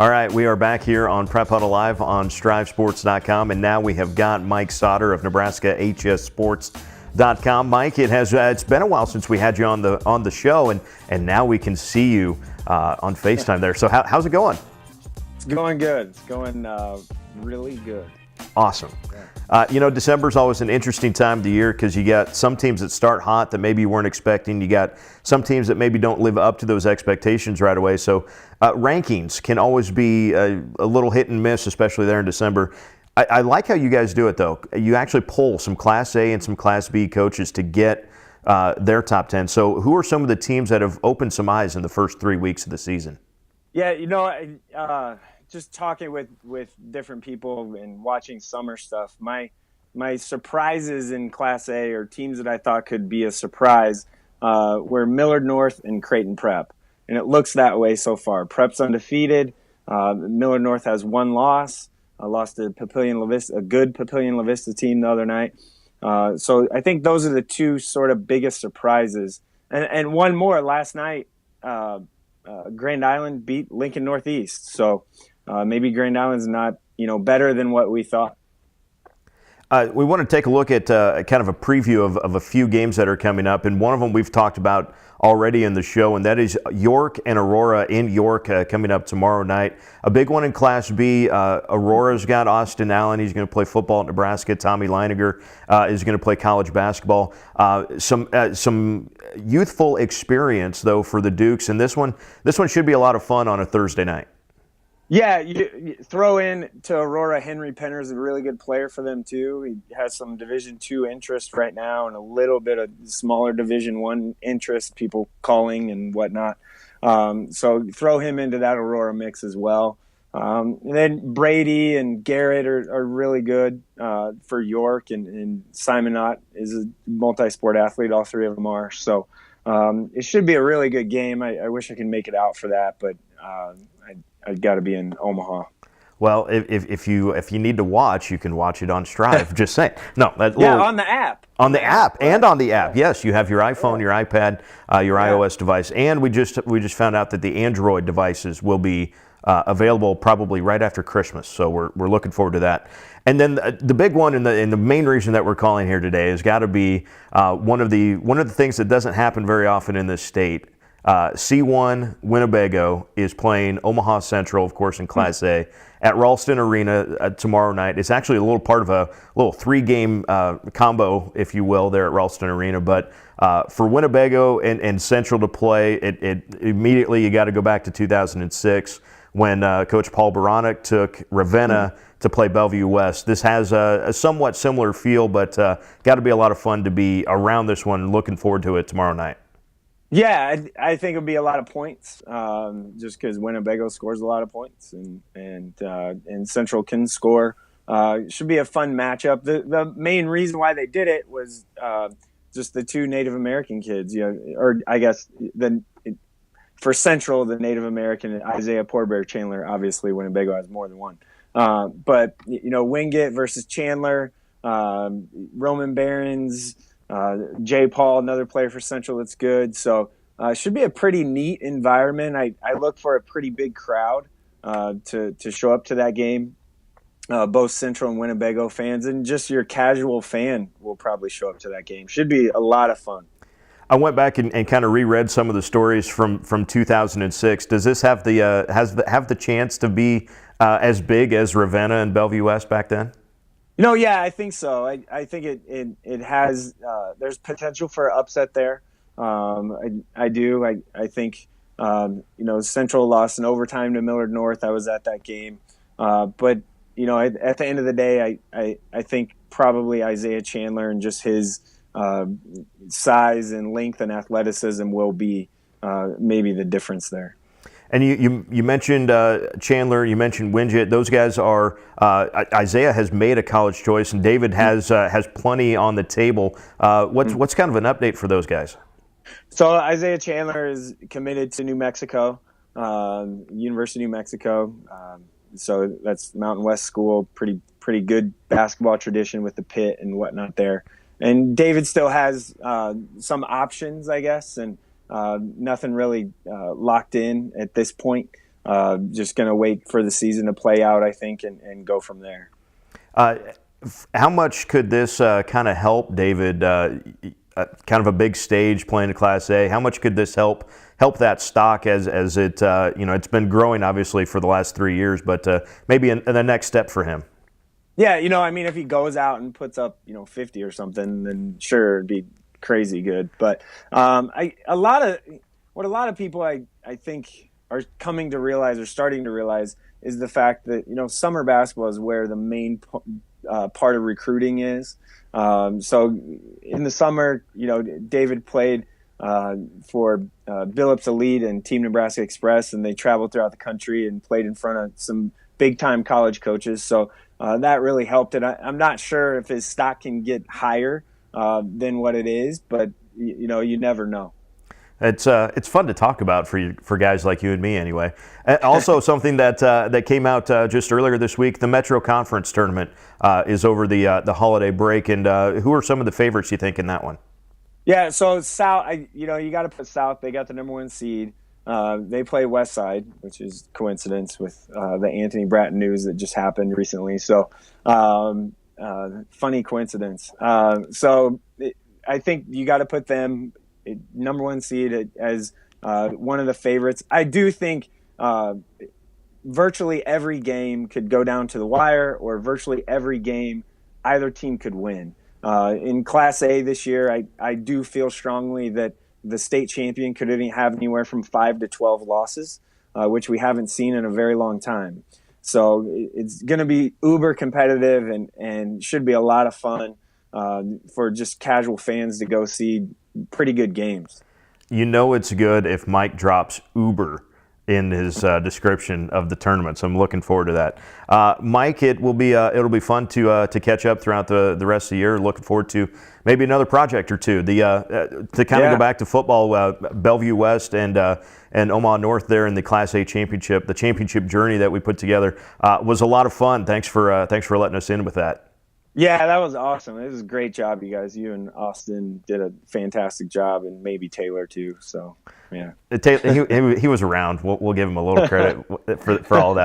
All right, we are back here on Prep Huddle Live on StriveSports.com, and now we have got Mike Sautter of NebraskaHSSports.com. Mike, it's been a while since we had you on the show, and now we can see you on FaceTime there. So how's it going? It's going good. It's going really good. Awesome. December's always an interesting time of the year because you got some teams that start hot that maybe you weren't expecting. You got some teams that maybe don't live up to those expectations right away. So rankings can always be a little hit and miss, especially there in December. I like how you guys do it, though. You actually poll some Class A and some Class B coaches to get their top 10. So who are some of the teams that have opened some eyes in the first 3 weeks of the season? Yeah, just talking with different people and watching summer stuff, my surprises in Class A, or teams that I thought could be a surprise, were Millard North and Creighton Prep. And it looks that way so far. Prep's undefeated. Millard North has one loss. Lost to Papillion La Vista, a good Papillion La Vista team the other night. So I think those are the two sort of biggest surprises. And one more last night, Grand Island beat Lincoln Northeast. So maybe Grand Island's not, better than what we thought. We want to take a look at kind of a preview of a few games that are coming up, and one of them we've talked about already in the show, and that is York and Aurora in York coming up tomorrow night. A big one in Class B. Aurora's got Austin Allen. He's going to play football at Nebraska. Tommy Leiniger is going to play college basketball. Some youthful experience, though, for the Dukes, and this one should be a lot of fun on a Thursday night. Yeah, you throw in to Aurora, Henry Penner's a really good player for them too. He has some Division II interest right now and a little bit of smaller Division I interest, people calling and whatnot. So throw him into that Aurora mix as well. And then Brady and Garrett are really good for York, and Simon Ott is a multi-sport athlete. All three of them are. So it should be a really good game. I wish I could make it out for that, but I've got to be in Omaha. Well, if you need to watch, you can watch it on Strive. Just saying. No, on the app. On the app and on the app. Yes, you have your iPhone, your iPad, your iOS device, and we just found out that the Android devices will be available probably right after Christmas. So we're looking forward to that. And then the big one and the main reason that we're calling here today has got to be one of the things that doesn't happen very often in this state. C1 Winnebago is playing Omaha Central, of course, in Class A at Ralston Arena tomorrow night. It's actually a little part of a little 3-game combo, if you will, there at Ralston Arena. But for Winnebago and Central to play, it immediately you got to go back to 2006 when Coach Paul Baranek took Ravenna to play Bellevue West. This has a somewhat similar feel, but got to be a lot of fun to be around this one. Looking forward to it tomorrow night. Yeah, I think it'll be a lot of points, just because Winnebago scores a lot of points, and Central can score. It should be a fun matchup. The main reason why they did it was just the two Native American kids, or I guess for Central, the Native American Isaiah Porbear Chandler. Obviously, Winnebago has more than one, but Wingate versus Chandler, Roman Barons. Jay Paul, another player for Central that's good. So it should be a pretty neat environment. I look for a pretty big crowd to show up to that game. Both Central and Winnebago fans, and just your casual fan will probably show up to that game. Should be a lot of fun. I went back and kind of reread some of the stories from 2006. Does this have the chance to be as big as Ravenna and Bellevue West back then? Yeah, I think so. I think it has. There's potential for an upset there. I do. I think Central lost in overtime to Millard North. I was at that game, but at the end of the day, I think probably Isaiah Chandler and just his size and length and athleticism will be maybe the difference there. And you mentioned Chandler, you mentioned Wingate. Those guys are Isaiah has made a college choice, and David has plenty on the table. What's kind of an update for those guys? So Isaiah Chandler is committed to New Mexico, University of New Mexico. So that's Mountain West school, pretty good basketball tradition with the pit and whatnot there. And David still has some options, I guess, and nothing really locked in at this point. just going to wait for the season to play out, I think, and go from there. How much could this kind of help, David? Kind of a big stage playing in Class A. How much could this help that stock as it it's been growing obviously for the last 3 years, but maybe in the next step for him? Yeah, I mean, if he goes out and puts up 50 or something, then sure, it'd be crazy good. But a lot of people I think are coming to realize or starting to realize is the fact that summer basketball is where the main part of recruiting is. So in the summer, David played for Billups Elite and Team Nebraska Express, and they traveled throughout the country and played in front of some big-time college coaches. So that really helped it. I'm not sure if his stock can get higher than what it is, but you never know. It's fun to talk about for guys like you and me, anyway. Also, something that came out just earlier this week: the Metro Conference tournament is over the holiday break, and who are some of the favorites you think in that one? Yeah, so South, you got to put South. They got the number 1 seed. They play West Side, which is coincidence with the Anthony Bratton news that just happened recently. So funny coincidence. I think you got to put them number 1 seed as one of the favorites. I do think virtually every game could go down to the wire, or virtually every game either team could win. In Class A this year, I do feel strongly that the state champion could have anywhere from 5 to 12 losses, which we haven't seen in a very long time. So it's going to be uber competitive and should be a lot of fun for just casual fans to go see pretty good games. It's good if Mike drops Uber in his description of the tournament, so I'm looking forward to that. Mike, it'll be fun to catch up throughout the rest of the year. Looking forward to maybe another project or two. To kind of go back to football, Bellevue West and Omaha North there in the Class A championship. The championship journey that we put together was a lot of fun. Thanks for letting us in with that. Yeah, that was awesome. It was a great job, you guys. You and Austin did a fantastic job, and maybe Taylor too. So, yeah. He was around. We'll give him a little credit for all that.